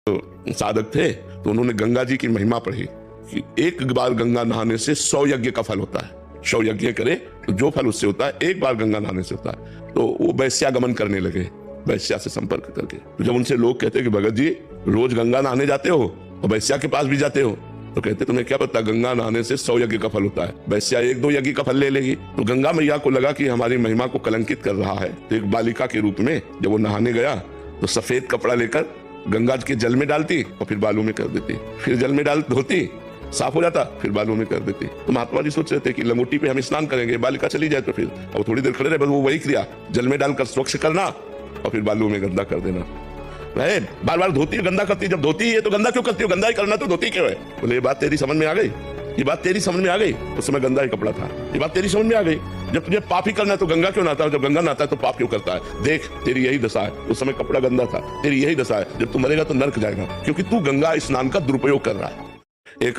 साधक थे तो उन्होंने गंगा जी की महिमा पढ़ी कि एक बार गंगा नहाने से 100 यज्ञ का फल होता है। 100 यज्ञ करे तो जो फल उससे होता है एक बार गंगा नहाने से होता है। तो वो वैश्यागमन करने लगे, वैश्या से संपर्क करके। तो जब उनसे लोग कहते कि भगत जी रोज गंगा नहाने जाते हो और वैश्या के पास भी जाते हो, तो कहते तुम्हें क्या पता गंगा नहाने से 100 यज्ञ का फल होता है, वैश्या 1-2 यज्ञ का फल ले लेगी। तो गंगा मैया को लगा कि हमारी महिमा को कलंकित कर रहा है, तो एक बालिका के रूप में जब वो नहाने गया तो सफेद कपड़ा लेकर गंगा के जल में डालती और फिर बालू में कर देती, फिर जल में डाल धोती, साफ हो जाता, फिर बालू में कर देती। तो महात्मा जी सोच रहे थे कि लंगोटी पे हम स्नान करेंगे, बालिका चली जाए तो फिर अब थोड़ी देर खड़े रहे, बस वो वही क्रिया जल में डालकर स्वच्छ करना और फिर बालू में गंदा कर देना। बार बार धोती गंदा करती, जब धोती है तो गंदा क्यों करती हो, गंदा ही करना तो धोती क्यों है? बोले ये बात तेरी समझ में आ गई, ये बात तेरी समझ में आ गई। उस समय गंदा ही कपड़ा था, ये बात तेरी समझ में आ गई। जब तुझे पाप ही करना है तो गंगा क्यों नहाता है, जब गंगा नहाता है तो पाप क्यों करता है? देख तेरी यही दशा है, उस समय कपड़ा गंदा था, तेरी यही दशा है, जब तू मरेगा तो नर्क जाएगा, क्योंकि तू गंगा स्नान का दुरुपयोग कर रहा है। एक